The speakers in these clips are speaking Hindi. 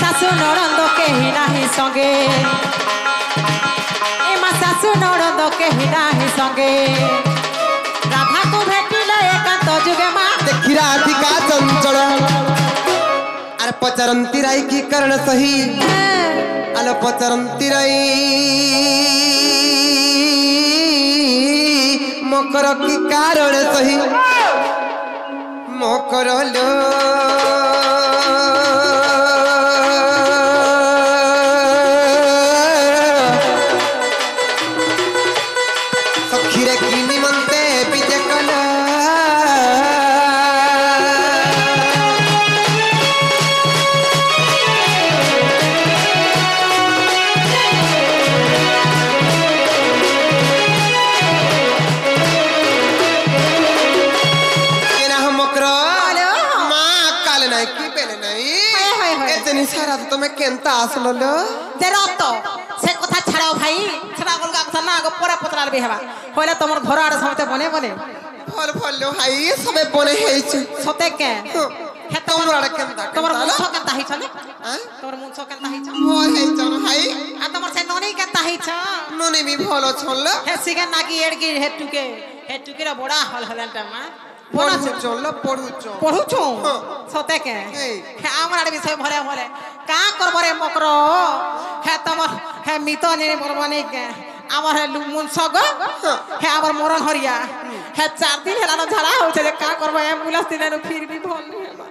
শাশু নরন্দ কেহি নাহি সঙ্গে মা শাশু নরন্দ কেহি নাহি সঙ্গে রাধাকু ভেটিলে একান্ত যুগে মা देखी राधिका चंचल अरे पचरंती राई की कर्ण सही अलो पचरंती राई मकर की कारण सही मकर लो सखीरे की निमंते विजय कला सारा तो मैं केंता आसलो लो तेरा तो से कथा छाड़ाओ भाई छाड़ा गोलगा कथा ना आगो पूरा पतराल भी हवा होले तमर घर आड़ समते बने बने फल फल लो भाई सबे बने हेछ सते के हे तमर आड़ केंता तमर मुछो केंता हिछ ने हां तमर मुछो केंता हिछ मोर हेछ न भाई आ तमर से नोनी केंता हिछ नोनी भी भलो छल हे सिगे नाकी एडकी हेटुके रा बड़ा हल हलटा मा पढ़ु चल पढ़ु चल पढ़ु छु सते के हे आमर आड़ विषय भले भले का करबो रे मकरो हे तमर हे मितो ने बरबने के आमर हे मुनसग हे आमर मरण हरिया हे 4 दिन हेला न झाड़ा होय छे का करबो एम्बुलेंस दिने फिर भी भल नहीं हेला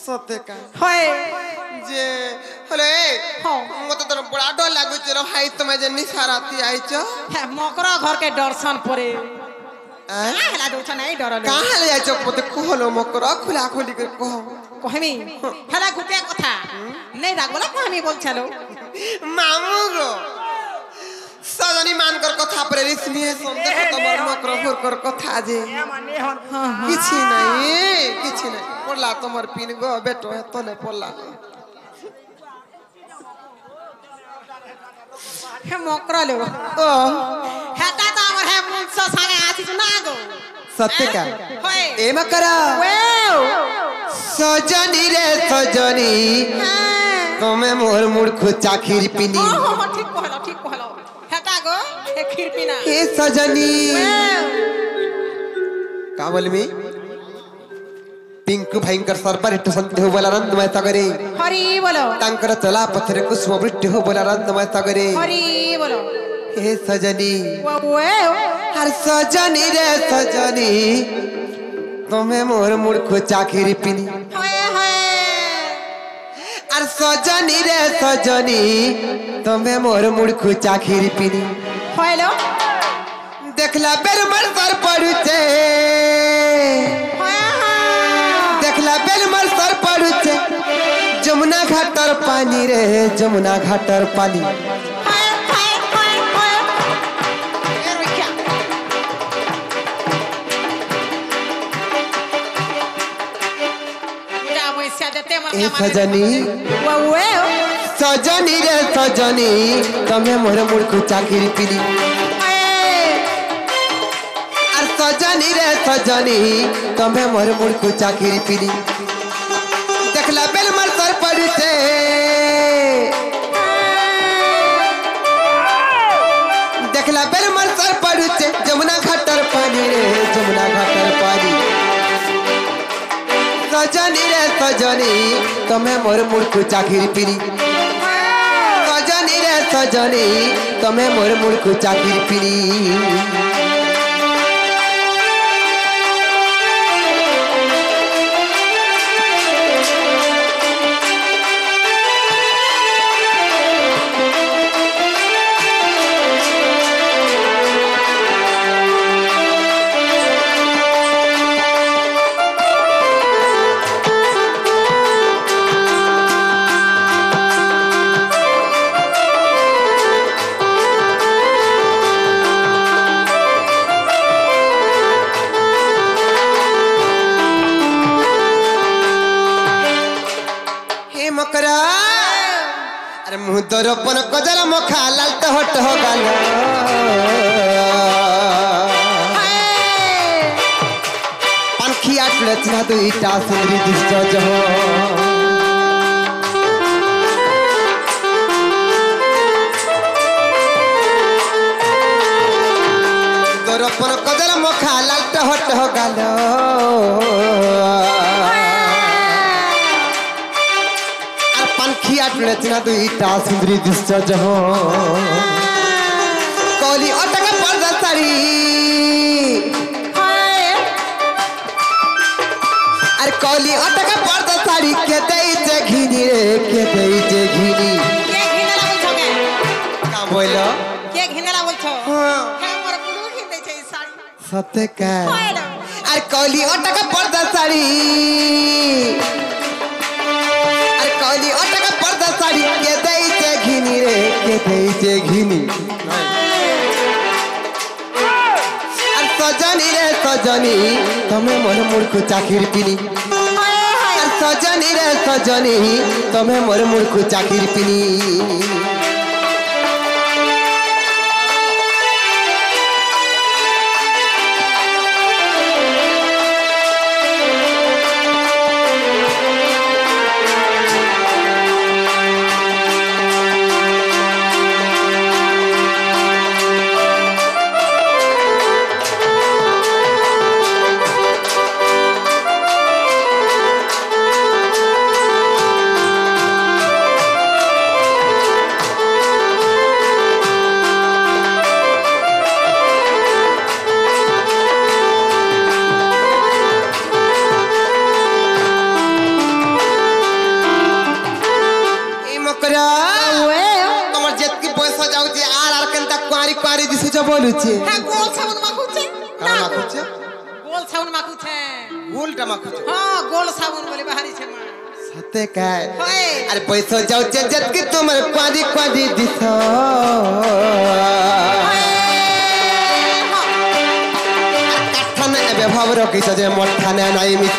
सते का होय जे हले मते तो बड़ा डर लागो छ रे भाई तुम जे निसाराती आइछ हे मकरो घर के दर्शन परे हेला दोछ नहीं डरले कहां ले आइछ मते कहलो मकरो खुला खुली के कह कहमी हेला गुटे कथा नहीं रागबला कहमी बोल छलो मामू गो सजनी मान कर कथा पर रिसनी है सुन देखो तमर मकरो फुर कर कथा जे किछि नहीं पड़ला तमर पिन गो बेटो है तने पड़ला हे मकरो लो ओ हेता तो हमर हे मुनसो संगे आसी ना गो सत्य का ए मकरा सजनी रे सजनी तुम्हें मोर मूर्ख चाखिर पिनी ठीक कहलो हेता गो ए खीर पिना ए सजनी का बोलमी पिंक भयंकर सरपर हिट संत हो बोलानंद मय सागरे हरि बोलो तांकर चला पत्थर कुसुम वृष्टि हो बोलानंद मय सागरे हरि बोलो हे सजनी ओए हर सजनी रे सजनी तुम्हें मोर मूर्ख चाखिर पिनी और सजनी रे सजनी तुम्हें मोर मूर्ख चाखिर पिनी हेलो देखला बेर मर सर पड़ुचे देखला बेर मर सर पड़ुचे जमुना घाटर पानी रे जमुना घाटर पानी ए सजनी सजनी रे सजनी तुम्हें मोर मूर्ख चाकरी पिली और सजनी रे सजनी तुम्हें मोर मूर्ख चाकरी पिली देखला बेल मर सर पड़ुचे देखला बेल मर सर पड़ुचे जमुना घाटर पानी रे जमुना घाटर पानी सजनी रे सजनी तुम्हें मोर मूर्ख चाकरी पिली सजनी रे सजनी तुम्हें मोर मूर्ख चाकरी पिली मकरा अरे मुँह दरपन कजरा मखा लाल तो हट हो गाल पानखी आठ रचना तो इटा सुंदरी दुष्ट जहो हट हो गालो আর পানখিয়া টুনেছে না দুইটা সুন্দরী দৃশ্য জহ কলি অটকা পর্দা শাড়ি আর কলি অটকা পর্দা শাড়ি কে দেইছে ঘিনি রে কে দেইছে ঘিনি কে ঘিনেলা বলছো কে কা বইলো কে ঘিনেলা বলছো হ্যাঁ আমার বুড়ো ঘিনেছে এই শাড়ি সত্যি কা আর কলি অটকা পর্দা শাড়ি আর কলি অটকা পর্দা শাড়ি কে দেইছে ঘিনি রে কে দেইছে ঘিনি আর সজনী রে সজনী তুমি মোর মূর্খ চাকির পিনি আর সজনী রে সজনী তুমি মোর মূর্খ চাকির পিনি তোমার যেতকি পয়সা যাଉଛି আর আর কেনতা কুয়ারি কুয়ারি দিছুছ বলুছে হ্যাঁ গোল সাউন্ড মাখুছে কারা মাখুছে গোল সাউন্ড মাখুছে গোলটা মাখুছে হ্যাঁ গোল সাউন্ড বলে বাহারিছে মা সতে কায় হয় আরে পয়সা যাଉଛି যেতকি তোমার কুয়ারি কুয়ারি দিছ কাঠানে এবে ভাব রকিছ যে মঠানে নাই মিছ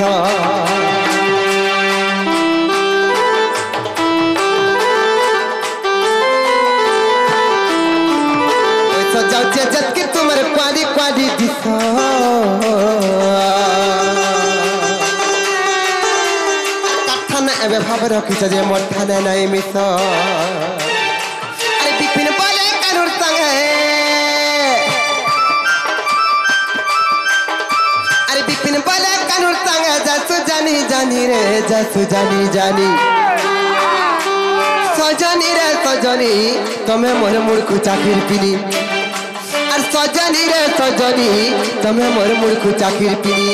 যাচ্ছে যেতকি তোমার কুয়ারি কুয়ারি দিছ কাঠানে এবে ভাব রকিছ যে মঠানে নাই মিছ আরে বিপিন বলে কানুর সঙ্গে আরে বিপিন বলে কানুর সঙ্গে যাসু জানি জানি রে যাসু জানি জানি সজনী রে সজনী তুমি মোর মূর্খ চাকির পিনি আর সজনী রে সজনী তুমি মোর মূর্খ চাকির পিনি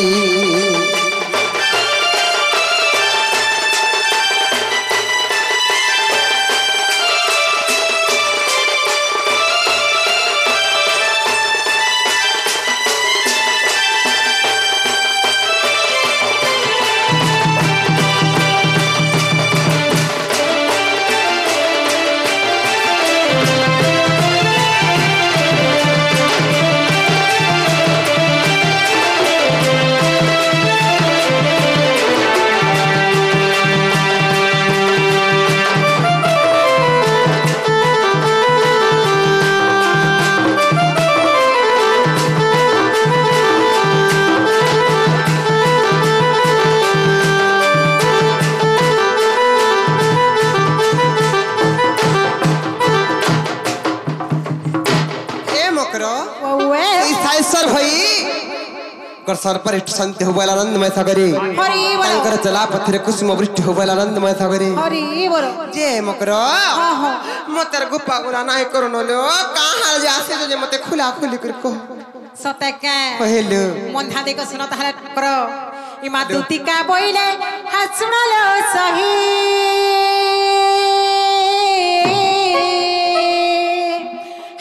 सर पर शांति हो बोल आनंदमय सागरे तांकर चला पथरे कुसुम वृष्टि हो बोल आनंदमय सागरे हरि बोलो जे मकरो मतर गुप्पा गुला नाही करू नलो का हाल जासे जे मते खुला खुली कर को सते के कहलो मन धादे को सुनो ताले करो इमा दुतिका बोइले हाथ सुनलो सही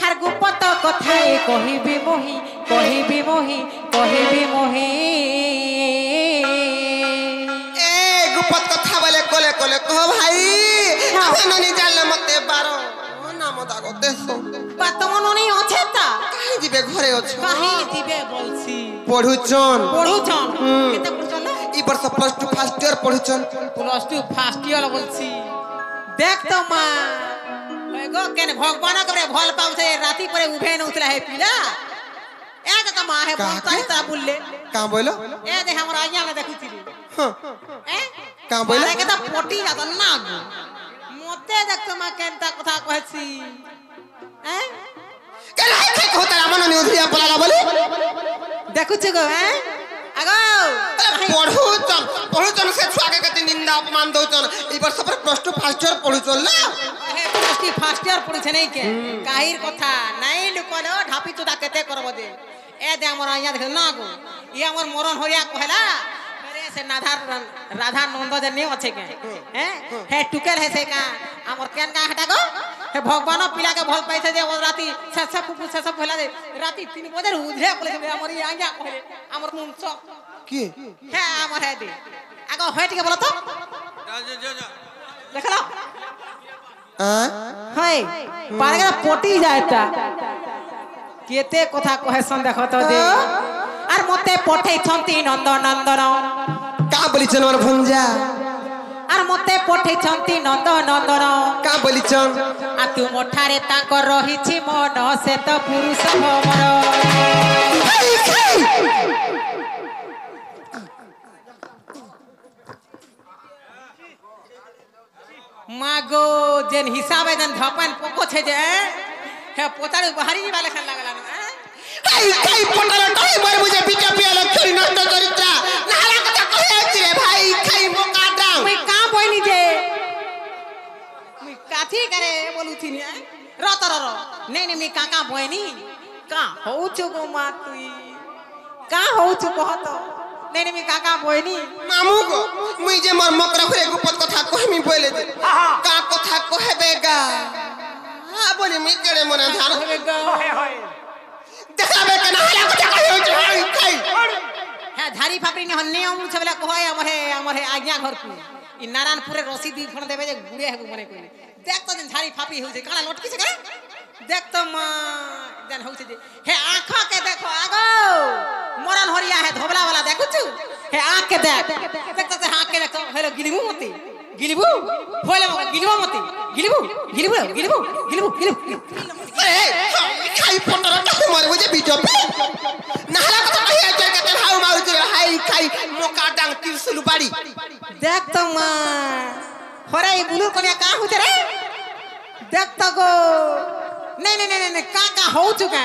हर गुप्पत कथाए कहिबी मोहि कहिबी मोहि कहिबी मोहि ए गुप्पत कथा बोले कोले कोले कह भाई ननी जानले मते बारो नाम दागो देसो बात मन नहीं আছে তা কাহি দিবে ঘরে আছো কাহি দিবে বলছি পড়ুছন কেতে পড়ছন এই বর্ষ প্লাস 2 ফার্স্ট ইয়ার পড়ুছন প্লাস 2 ফার্স্ট ইয়ার বলছি দেখ তো মা গো কেন ভগবান করে ভাল পাউছে রাতি পরে উঠে নউতলা হে পিলা এক কা মা হে পঞ্চায়েতা বললে কা বইলো এ দেখ আমরা আইয়া না দেখুছিলি हां এ কা বইলো আরে কেতা পটি যাত না গো মতে দেখ তো মা কেনতা কথা কইছি এ কেন হাই খাই হতা মন নি উধরিয়া পলালা বলে দেখ देखु गो हैं आगो पढ़ुचन से छुआ के कते निंदा अपमान दउचन ई वर्ष पर प्लस 2 फर्स्ट ईयर पढ़ुचन ना हे प्लस 2 फर्स्ट ईयर पढ़ुछ नै के काहिर कथा नै लुकलो ढापी चुदा केते करबो दे ए दे हमर आइया देख ना गो ई हमर मरण होरिया कहला अरे से राधा नंद जे ने अछि के हैं हे टुकेल है से का हमर केन का हटा गो हे भगवान पिला के भल पाइছে जे राती सब भला दे राती 3 बजे उधरे बोले हमर आइया कहले हमर मुंस की हे हमर है दे आगो हट के बोलो तो देखला हाय पारगा पोटी जायता केते कथा कहे सन देखो तो दे आर मते पठै छंती नंदन का बोलिचन मन भंजा आर मते पठै छंती नंदन का बोलिचन आ तू मोठारे ताको रहिछि मन से तो पुरुष हमर मागो जेन हिसाब जन धपन पोको छे जे हे पोतारे बाहरी वाले खन लागला न काई पोटल काई मार मुझे पीछे पे लखरी नष्ट चरित्रा नाला कथा कहे रे भाई खाई मोका डांग मैं का बोइनी जे मैं काथी करे बोलू थी नि रतर नहीं नहीं मैं का बोइनी का हो छु गो मा तुई का हो छु कहत नहीं नहीं मैं का बोइनी मामू गो मुई जे मोर मकरा घरे गुपत कथा कहमी बोले दे का कथा कहबेगा हां बोली मी केड़े मने ध्यान होएगा देखाबे के नाला कथा कहे छै खाई है झारी फापड़ी ने हन्ने हम छबला कहय हमर है आज्ञा घर को ई नारायणपुर रसीदी फण देबे जे गुड़े है मने कोई देख तो झारी फापड़ी हो जे काला लटकी से देख तो मां जन हो जे हे आंखा के देखो आगो मरन हरिया है धोबला वाला देखु छु हे आंख के देख तो से आंख के देखो हेलो गिलिबू मती गिलिबू होले गिलिबू ए खाई पोटल काई मार मुझे बीजपी नाला कथा कहे छै के हाउ माउ रे हाई खाई मोका डांग तिरसुल बाड़ी देख तो मां होरे बुलू कोनिया का होते रे देख तो गो नहीं का हो चुका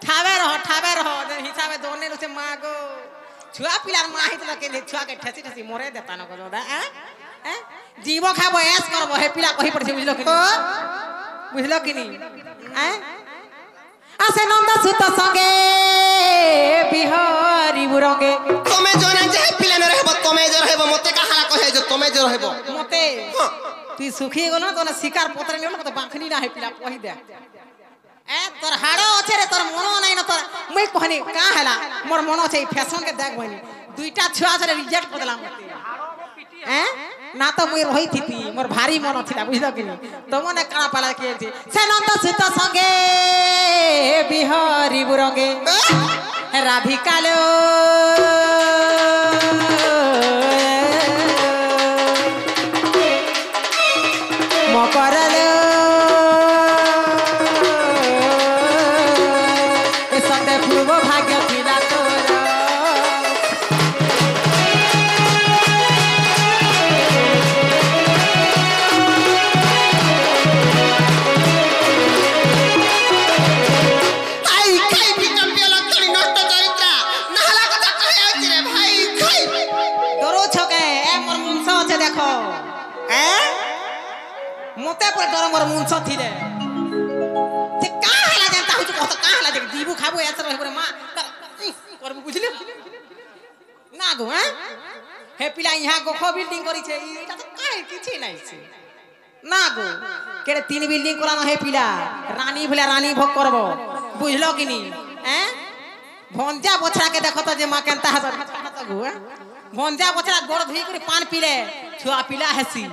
ठावे रहो हिसाबे दोने से मां गो छुआ पिलार माही तो के छुआ के ठसी मोरे देता न को दा हैं जीवो खाबो ऐस करबो हे पिला कहि पड़े बुझलो कि नहीं हैं आसे नंद सुत संगे बिहारी बुरंगे तमे जोना जे पिला न रहबो तमे जे रहबो मते का हाला कहे जो तमे जे रहबो मते तू सुखी गनो तो शिकार पत्र नेलो तो बांखनी ना है पिला कहि दे ए तोर हाड़ो अछि रे तोर मनो नै न तोर मैं कहनी का हला मोर मनो छै फैशन के देख बनी दुईटा छुआ से रिजेक्ट कर देला मते हैं ना तो मुई रही थी मोर भारी मन थिला बुझलो कि नहीं तो मने काना पाला के थी से नंद सीता संगे बिहारी बुरंगे राधिका लो मकर लो ए संगे पूर्व भाग्य थिला तोरा मते पर डर मोर मुंस थिले से का हला जानता हो तो का हला देख दीबू खाबो ऐसे रहबो रे मां करबो बुझले ना गो हैं हे पिला यहां गोखो बिल्डिंग करी छे इटा तो काहे किछि नै छे ना गो केरे 3 बिल्डिंग करानो हे पिला रानी भले रानी भोग करबो बुझलो कि नहीं हैं भंजा बछड़ा के देखो तो जे मां केनता हस गो भंजा बछड़ा गोड़ धुई कर पान पीले छुआ पिला हसी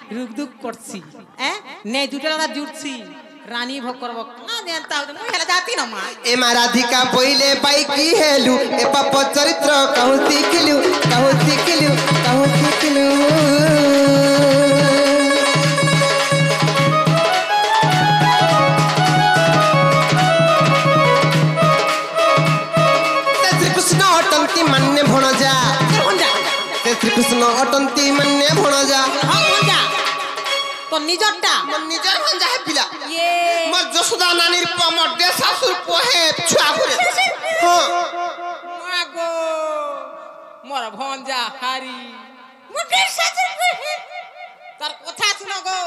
रुक दुक करसी ने जुटला जुटसी रानी भोग करबो ना जानता हो मुई हेला जाती न मां ए मा राधिका पहिले बाई की हेलु ए पाप चरित्र कहू सिखलु श्री कृष्ण अटंती मन्ने भणजा श्री कृष्ण अटंती मन्ने भणजा हां भणजा तो निजटा मन निजर भणजा है पिला ये मोर जसोदा नानीर मोर देशासुर पोहे छुआ घुरे हां मोर भंजा हारी मुटे सजर कहे तार কথা শুনো গো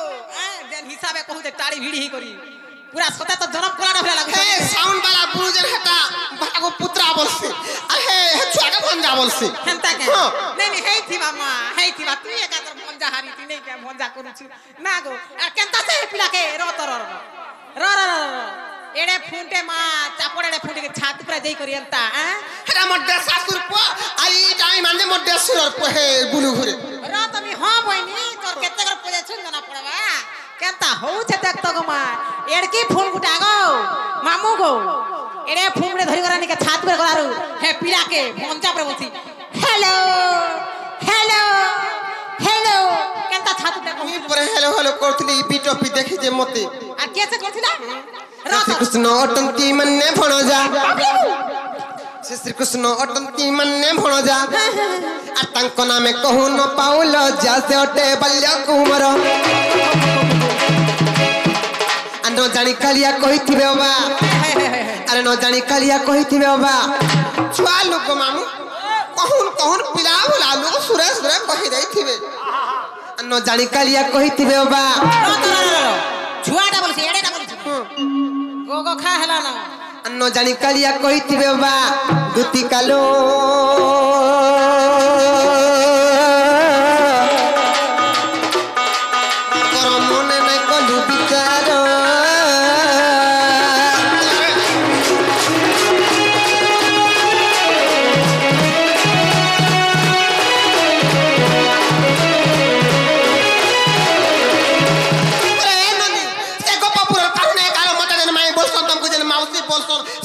দেন হিসাবে কহু যে টাড়ি ভিড়ি করি পুরা সতা তো জনম কোলা না লাগে হে সাউন্ড वाला বুঝেন হেটা বাটাগো পুত্রা বলছে আর হে ছুয়াকে ভঞ্জা বলছে হেনতা কে নেনি হেইতি মামা হেইতি বা তুই একা তোর ভঞ্জা হারি তুই নেই কে ভঞ্জা করুছু না গো আর কেনতা সে পিলাকে রতর র র র এড়ে ফুঁটে মা চাপড়ে ফুঁটে ছাতি পুরা দেই করি এনতা হেটা মোর শাশুর প আই টাইম মানে মোর দেশুর প হে বুলু ঘুরে র তুমি হ বইনি তোর কেতে করে পড়ে ছুন না পড়বা কেনতা হউছে দেখতো গো মা এড়কি ফুল গুটা গো মামু গো এড়ে ফুমড়ে ধরি করা নিকে ছাত করে করারু হে পিলাকে ভঞ্জা পরে বসি হ্যালো হ্যালো হ্যালো কেনতা ছাত দেখো পরে হ্যালো হ্যালো করতলি বিটপি দেখি যে মতে আর কেসে করছিলা শ্রীকৃষ্ণ অটন্তি মনে ভণজা শ্রীকৃষ্ণ অটন্তি মনে ভণজা আর তাঙ্ক নামে কহু ন পাউল যা সে অটে বাল্য কুমার আর ন জানি কালিয়া কইথিবে বাবা আরে ন জানি কালিয়া কইথিবে বাবা ছুয়া লোক মামু কহুন কহুন পিলা ভলা লোক সুরে সুরে কহি দেইথিবে আর ন জানি কালিয়া কইথিবে বাবা ছুয়াটা বলছি এড়েটা বলছি গো গো খা হেলা না ন জানি কালিয়া কইথিবে বাবা দুতি কালো কর মনে নাই কলু বিচার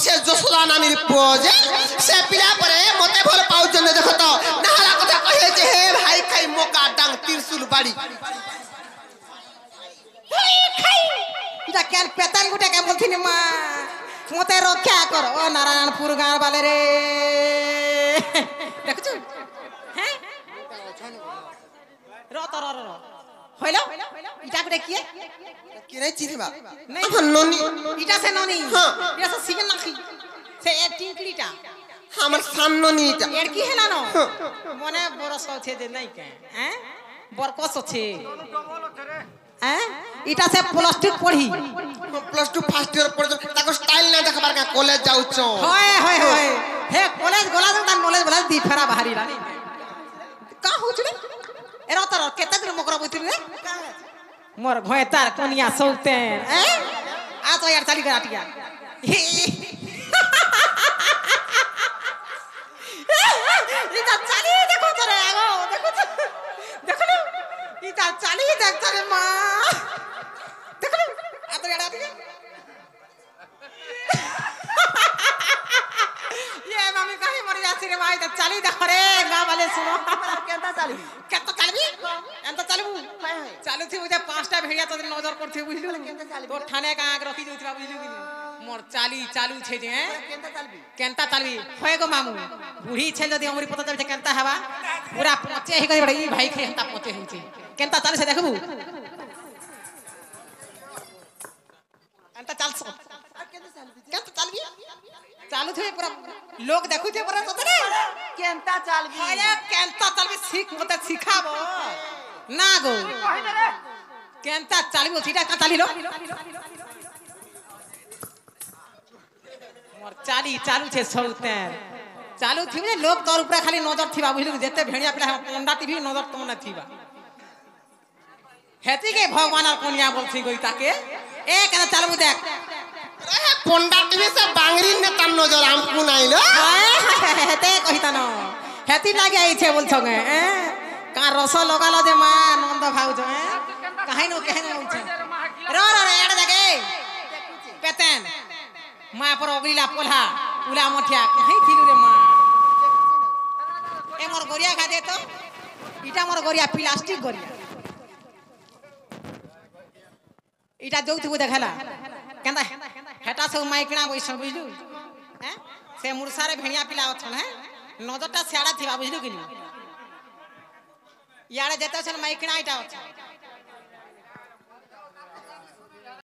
সে যশোদা নামের পুজে সে পিলা পরে মতে ভর পাউছন দেখো তো নাহালা কথা কহে যে হে ভাই খাই মোকা ডাং ত্রিশুল বাড়ি খাই এটা কেন পেতান গুটে কে বলছিনি মা মতে রক্ষা কর ও নারায়ণপুর গাঁ বালে রে দেখছো হ্যাঁ র তো র র হইলো এটা গুটে কি কি নাই চিনিবা নাই ননি এটা সে ননি হ্যাঁ এটা সে সিগন নাকি সে এ টিংকিটা আমার সান ননি এটা এর কি হেলা ন মনে বরস আছে যে নাই কে হ্যাঁ বরকস আছে হ্যাঁ এটা সে প্লাস্টিক পড়ি প্লাস 2 ফার্স্ট ইয়ার পর্যন্ত তাকে স্টাইল না দেখাবার কা কলেজ যাউছ হয় হয় হয় হে কলেজ গলা তার নলেজ বলা দি ফেরা বাহারি রানি কা হউছলে এরা তোর কেতে দিন মকরা বইতি রে মোর ভয় তার কোনিয়া সৌতেন আ তো यार চালি করা টিয়া এটা চালি দেখো তোরে আগো দেখো দেখো এটা চালি দেখ তোরে মা দেখো আ তো এড়া টিয়া ये मम्मी कहीं मर जाती रे भाई तो चली देखो रे गाँव वाले सुनो केता चली एंत चलबू चालू थी मुझे 5टा भेड़िया तो नजर करथे बुझलु तो ठाणे का आग रखी जोथबा बुझलु कि मोर चाली चालू छे जे केनता चलबी होय गो मामू बूढ़ी छे जदी हमरी पता चल केनता हवा पूरा पचे ही गई बड़ी भाई खे हता पचे होची केनता चल से देखबू एंत चल सो केनता चलबी चालू थे पूरा लोग देखु थे पूरा सोते रे केनता चलबी अरे केनता चलबी सीख मते सिखाबो ना गो केनता चलबी सीधा का चली लो मोर चाली चालू छे सौतेर चालू थी ने लोग तोर ऊपर खाली नजर थिबा बुझलु जेते भेड़िया पिला पंडा टीवी नजर तो न थिबा हेती के भगवान और कोनिया बोलथि गई ताके ए केना चलबू देख पंडा टीवी से बांगरी ने तन नजर हमकु नाइलो हेते कहिता न हेती लागे आई छे बोल छगे का रस लगालो जे मा नंद भाउज काहे नो केहन होछ रो रो एड देखे पेतेन मा पर ओगलीला पोला उला मठिया कहीं थिलु रे मा ए मोर गोरिया खा दे तो इटा मोर गोरिया प्लास्टिक गोरिया इटा जोथु देखला केंदा हेटा सब माइकणा बैस बुझलु हैं से मुरसारे भेड़िया पिला अछन हैं नजरटा सेड़ा थिबा बुझलु कि याड़े जेते छन माइकणा इटा अछ